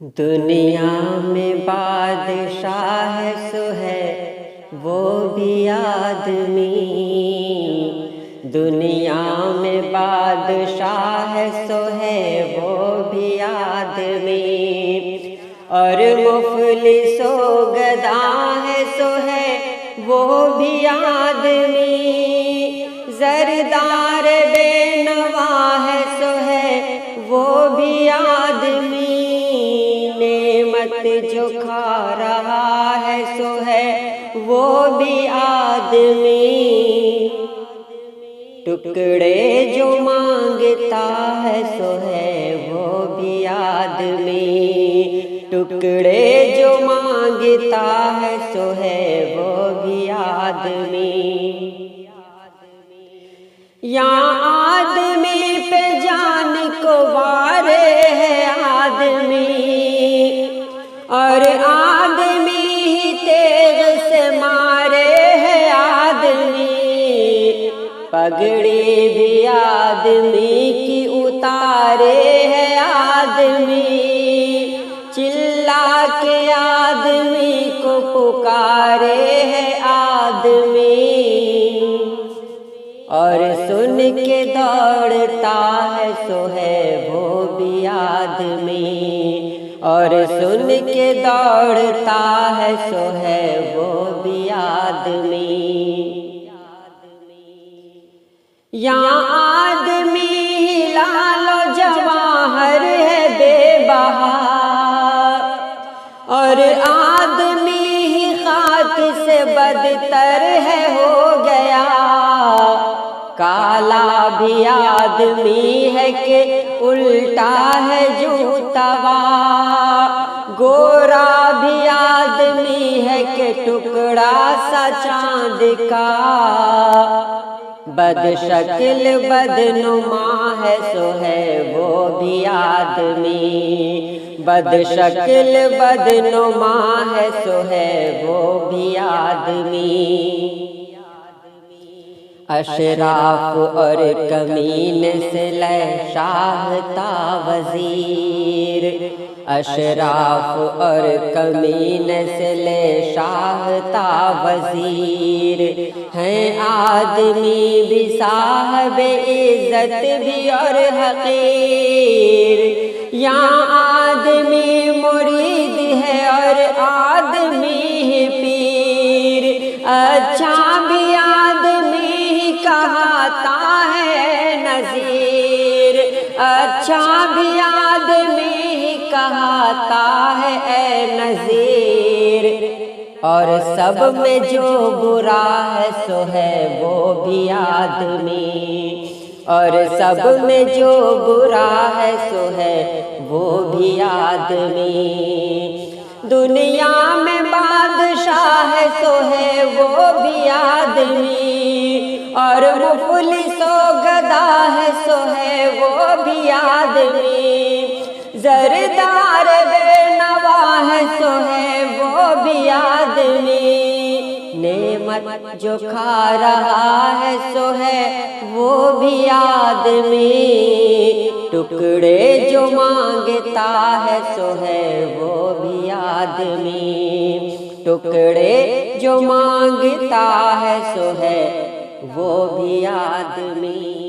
دنیا میں بادشاہ سو ہے وہ بھی آدمی، دنیا میں بادشاہ سو ہے وہ بھی آدمی، اور مفلس و گدا ہے سو ہے وہ بھی آدمی، زردار بے نوا ہے سو ہے وہ بھی آدمی، نعمت جو کھا رہا ہے سو ہے وہ بھی آدمی، ٹکڑے جو مانگتا ہے سو ہے وہ بھی آدمی، ٹکڑے جو مانگتا ہے سو ہے وہ بھی آدمی۔ یہاں آدمی پہ جان کو وارے ہے آدمی، اور آدمی ہی تیغ سے مارے ہے آدمی، پگڑی بھی آدمی کی اتارے ہے آدمی، چلا کے آدمی کو پکارے ہے آدمی، اور سن کے دوڑتا ہے سو ہے وہ بھی آدمی، اور سن کے دوڑتا ہے سو ہے وہ بھی آدمی۔ یہاں آدمی لال و جواہر ہے بے بہا، اور آدمی ہی خاک سے بدتر ہے ہو گیا، کالا بھی آدمی ہے کہ الٹا ہے جو توا، گورا بھی آدمی ہے کہ ٹکڑا سا چاند کا، بد شکل بدنما ہے سو ہے وہ بھی آدمی، بد شکل بدنما ہے سو ہے وہ بھی آدمی، اشراف اور کمین سے لے شاہ تا وزیر، اشراف اور کمین سے لے شاہ تا وزیر، ہیں آدمی بھی صاحب عزت بھی اور حقیر، یہاں آدمی مرید ہے اور آدمی ہی پیر، اچھا بھی آدمی کہاتا ہے نذیر، اچھا بھی آدمی کہاتا ہے اے نذیر، اور سب میں جو برا ہے سو ہے وہ بھی آدمی، اور سب میں جو برا ہے سو ہے وہ بھی آدمی، دنیا میں بادشاہ ہے سو ہے وہ بھی آدمی، اور مفلس و گدا ہے سو ہے وہ بھی آدمی، زردار بے نوا ہے سو ہے وہ بھی آدمی، نعمت جو کھا رہا ہے سو ہے وہ بھی آدمی، ٹکڑے جو مانگتا ہے سو ہے وہ بھی آدمی، ٹکڑے جو مانگتا ہے سو ہے وہ بھی آدمی۔